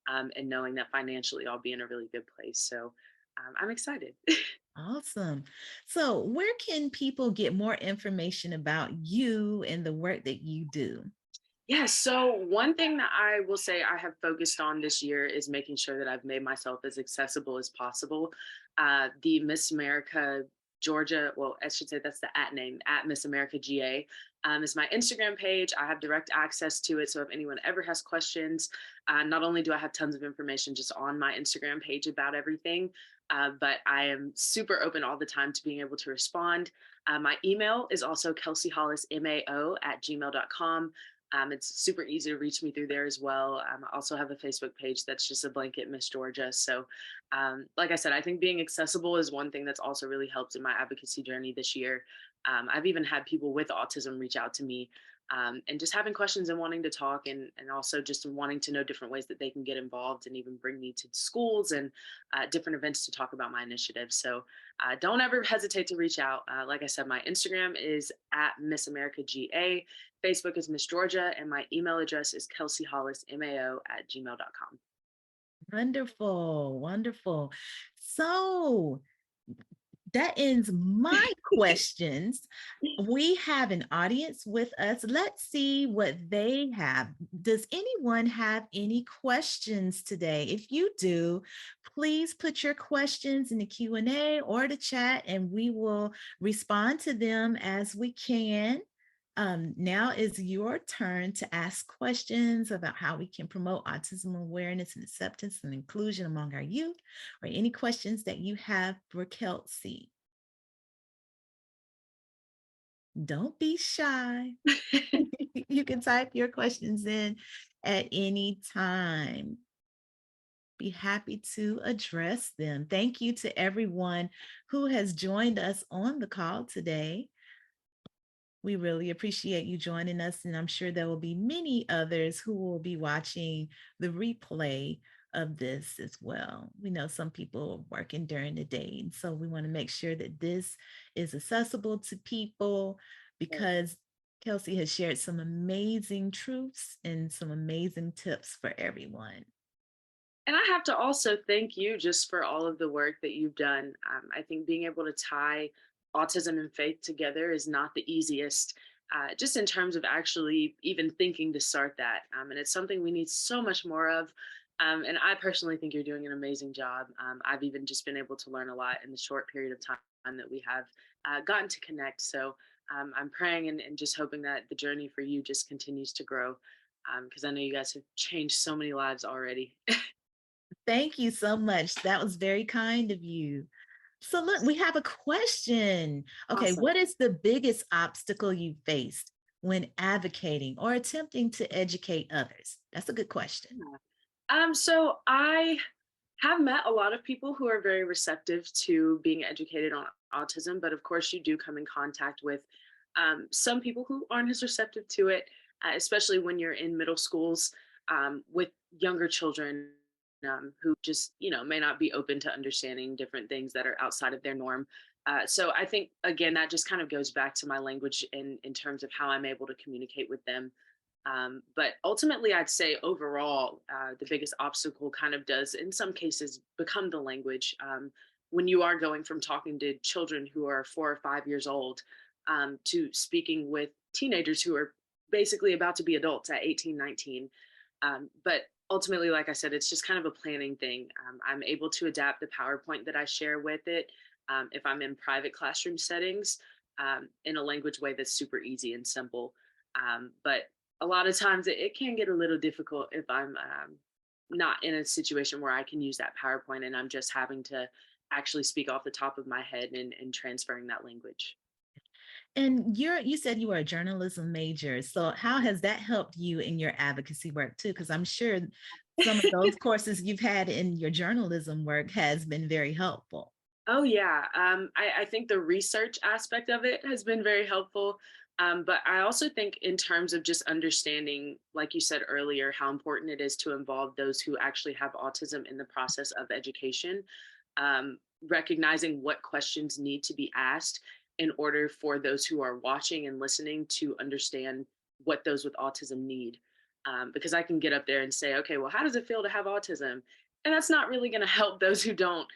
and knowing that financially I'll be in a really good place. So I'm excited. Awesome. So where can people get more information about you and the work that you do? Yeah, so one thing that I will say I have focused on this year is making sure that I've made myself as accessible as possible. The Miss America Georgia, well, I should say that's the at name, at Miss America GA, is my Instagram page. I have direct access to it. So if anyone ever has questions, not only do I have tons of information just on my Instagram page about everything, but I am super open all the time to being able to respond. My email is also kelseyhollismao@gmail.com. It's super easy to reach me through there as well. I also have a Facebook page that's just a blanket Miss Georgia. So, like I said, I think being accessible is one thing that's also really helped in my advocacy journey this year. I've even had people with autism reach out to me and just having questions and wanting to talk and also just wanting to know different ways that they can get involved and even bring me to schools and different events to talk about my initiative. So don't ever hesitate to reach out. Like I said, my Instagram is at Miss America GA. Facebook is Miss Georgia, and my email address is kelseyhollismao@gmail.com. Wonderful, wonderful. So that ends my questions. We have an audience with us. Let's see what they have. Does anyone have any questions today? If you do, please put your questions in the Q&A or the chat, and we will respond to them as we can. Now is your turn to ask questions about how we can promote autism awareness and acceptance and inclusion among our youth, or any questions that you have for Kelsey. Don't be shy. You can type your questions in at any time. Be happy to address them. Thank you to everyone who has joined us on the call today. We really appreciate you joining us, and I'm sure there will be many others who will be watching the replay of this as well. We know some people are working during the day, and so we want to make sure that this is accessible to people, because Kelsey has shared some amazing truths and some amazing tips for everyone. And I have to also thank you just for all of the work that you've done. I think being able to tie autism and faith together is not the easiest, just in terms of actually even thinking to start that. And it's something we need so much more of. And I personally think you're doing an amazing job. I've even just been able to learn a lot in the short period of time that we have gotten to connect. So I'm praying and just hoping that the journey for you just continues to grow, because I know you guys have changed so many lives already. Thank you so much. That was very kind of you. So look, we have a question. Okay, Awesome. what is the biggest obstacle you faced when advocating or attempting to educate others? That's a good question. Yeah. So I have met a lot of people who are very receptive to being educated on autism, but of course, you do come in contact with some people who aren't as receptive to it, especially when you're in middle schools with younger children who just, may not be open to understanding different things that are outside of their norm. So I think again that just kind of goes back to my language in terms of how I'm able to communicate with them. But ultimately, I'd say overall, the biggest obstacle kind of does, in some cases, become the language. When you are going from talking to children who are 4 or 5 years old to speaking with teenagers who are basically about to be adults at 18, 19. But ultimately, like I said, it's just kind of a planning thing. I'm able to adapt the PowerPoint that I share with it if I'm in private classroom settings in a language way that's super easy and simple. But a lot of times it can get a little difficult if I'm not in a situation where I can use that PowerPoint and I'm just having to actually speak off the top of my head and transferring that language. And you said you were a journalism major. So how has that helped you in your advocacy work too? Because I'm sure some of those courses you've had in your journalism work has been very helpful. Oh yeah, I think the research aspect of it has been very helpful. But I also think in terms of just understanding, like you said earlier, how important it is to involve those who actually have autism in the process of education, recognizing what questions need to be asked in order for those who are watching and listening to understand what those with autism need. Because I can get up there and say, okay, well, how does it feel to have autism? And that's not really going to help those who don't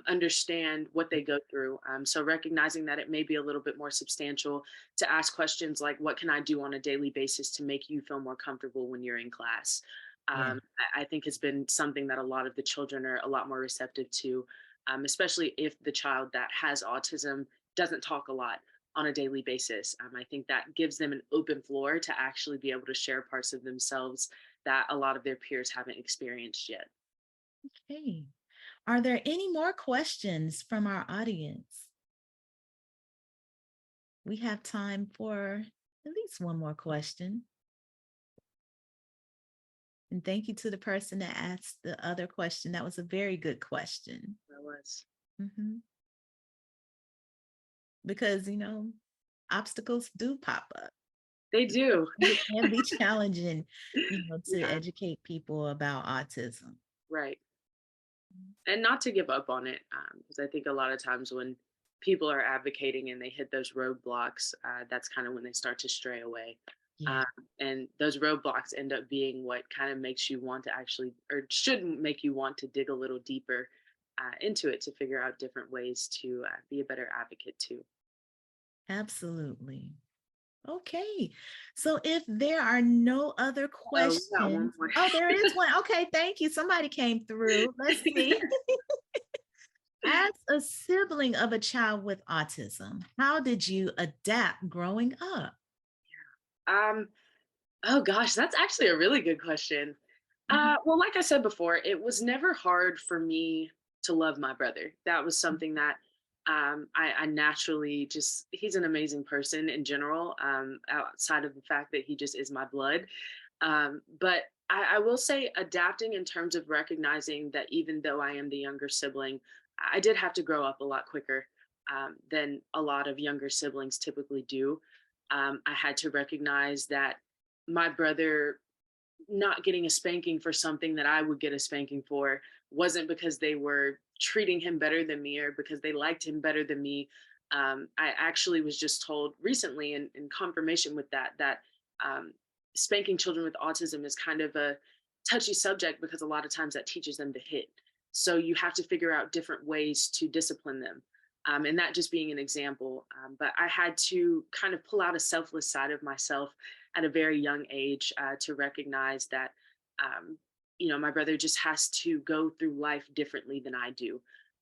understand what they go through. So recognizing that it may be a little bit more substantial to ask questions like, "What can I do on a daily basis to make you feel more comfortable when you're in class?" Yeah. I think has been something that a lot of the children are a lot more receptive to, especially if the child that has autism doesn't talk a lot on a daily basis. I think that gives them an open floor to actually be able to share parts of themselves that a lot of their peers haven't experienced yet. Okay. Are there any more questions from our audience? We have time for at least one more question. And thank you to the person that asked the other question. That was a very good question. That was. Mhm. Because, obstacles do pop up. They do. It can be challenging, to Yeah, educate people about autism. right. And not to give up on it, because I think a lot of times when people are advocating and they hit those roadblocks, that's kind of when they start to stray away. Yeah. Um, and those roadblocks end up being what kind of makes you want to actually, or should make you want to dig a little deeper into it to figure out different ways to be a better advocate too. Absolutely. Okay. So if there are no other So we got one questions, more. oh, there is one. Okay, thank you. Somebody came through. Let's see. As a sibling of a child with autism, how did you adapt growing up? um, Oh gosh, that's actually a really good question. Mhm, Well, like I said before, it was never hard for me to love my brother. That was something that I naturally just, he's an amazing person in general, outside of the fact that he just is my blood. But I will say, adapting in terms of recognizing that even though I am the younger sibling, I did have to grow up a lot quicker than a lot of younger siblings typically do. I had to recognize that my brother not getting a spanking for something that I would get a spanking for wasn't because they were treating him better than me or because they liked him better than me. I actually was just told recently in confirmation with that um, spanking children with autism is kind of a touchy subject because a lot of times that teaches them to hit. So you have to figure out different ways to discipline them. And that just being an example. But I had to kind of pull out a selfless side of myself at a very young age to recognize that um, my brother just has to go through life differently than I do,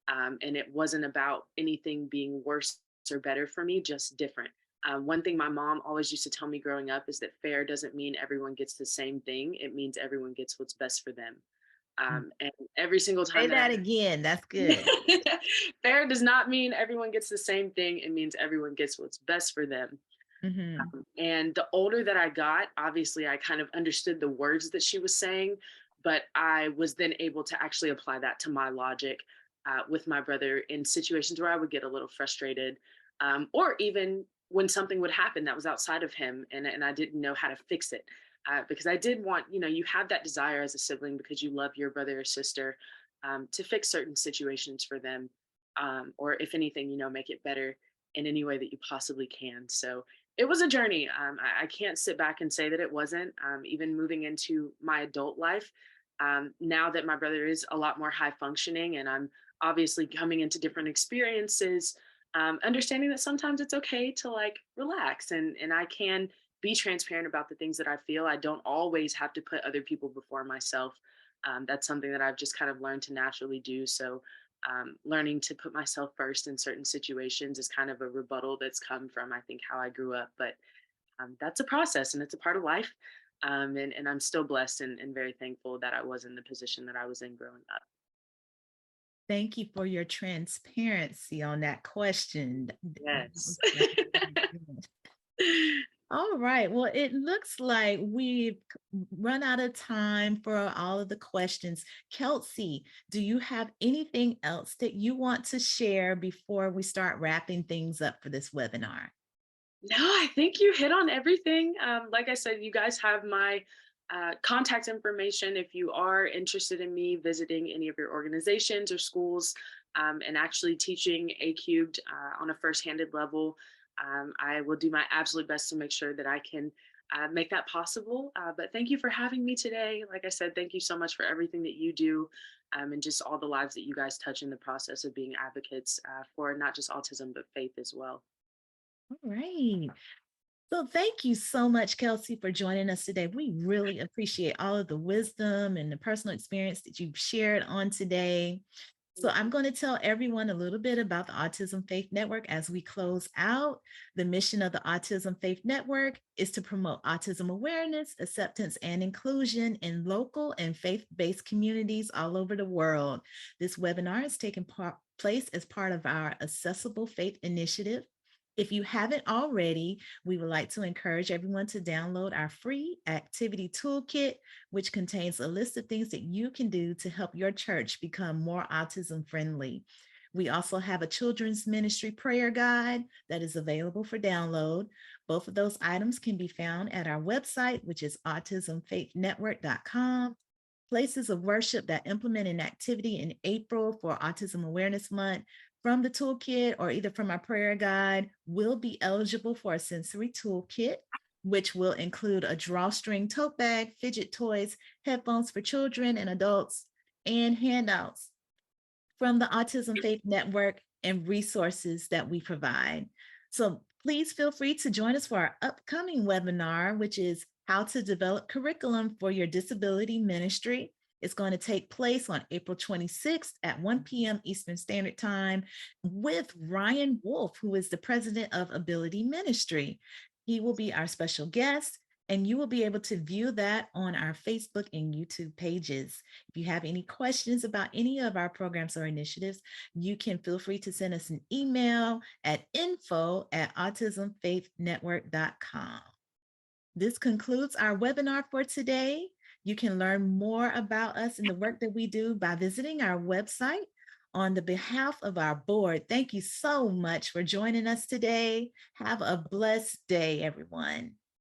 and it wasn't about anything being worse or better for me, just different. One thing my mom always used to tell me growing up is that fair doesn't mean everyone gets the same thing. It means everyone gets what's best for them. mhm. And every single Say time that that again. That's good. fair does not mean everyone gets the same thing. It means everyone gets what's best for them. Mhm. And the older that I got, obviously, I kind of understood the words that she was saying, but I was then able to actually apply that to my logic with my brother in situations where I would get a little frustrated, or even when something would happen that was outside of him and I didn't know how to fix it. Because I did want, you have that desire as a sibling because you love your brother or sister to fix certain situations for them, or if anything, make it better in any way that you possibly can. So it was a journey. I can't sit back and say that it wasn't. Even moving into my adult life, now that my brother is a lot more high functioning and I'm obviously coming into different experiences, understanding that sometimes it's okay to like relax and I can be transparent about the things that I feel. I don't always have to put other people before myself. That's something that I've just kind of learned to naturally do. So learning to put myself first in certain situations is kind of a rebuttal that's come from, I think, how I grew up. But that's a process and it's a part of life. And I'm still blessed and very thankful that I was in the position that I was in growing up. Thank you for your transparency on that question. That was Yes. definitely good. All right. Well, it looks like we've run out of time for all of the questions. Kelsey, do you have anything else that you want to share before we start wrapping things up for this webinar? No, I think you hit on everything. Like I said, you guys have my contact information if you are interested in me visiting any of your organizations or schools and actually teaching A cubed on a first-handed level. I will do my absolute best to make sure that I can make that possible. But thank you for having me today. Like I said, thank you so much for everything that you do and just all the lives that you guys touch in the process of being advocates for not just autism, but faith as well. All right. So thank you so much, Kelsey, for joining us today. We really appreciate all of the wisdom and the personal experience that you've shared on today. So I'm going to tell everyone a little bit about the Autism Faith Network as we close out. The mission of the Autism Faith Network is to promote autism awareness, acceptance, and inclusion in local and faith-based communities all over the world. This webinar is taking place as part of our Accessible Faith Initiative. If you haven't already, we would like to encourage everyone to download our free activity toolkit, which contains a list of things that you can do to help your church become more autism friendly. We also have a children's ministry prayer guide that is available for download. Both of those items can be found at our website, which is autismfaithnetwork.com. Places of worship that implement an activity in April for Autism Awareness Month from the toolkit or either from our prayer guide will be eligible for a sensory toolkit, which will include a drawstring tote bag, fidget toys, headphones for children and adults, and handouts. from the Autism Faith Network and resources that we provide. So please feel free to join us for our upcoming webinar, which is how to develop curriculum for your disability ministry. It's going to take place on April 26th at 1 p.m. Eastern Standard Time with Ryan Wolf, who is the president of Ability Ministry. He will be our special guest, and you will be able to view that on our Facebook and YouTube pages. If you have any questions about any of our programs or initiatives, you can feel free to send us an email at info@autismfaithnetwork.com. This concludes our webinar for today. You can learn more about us and the work that we do by visiting our website. On the behalf of our board, thank you so much for joining us today. Have a blessed day, everyone.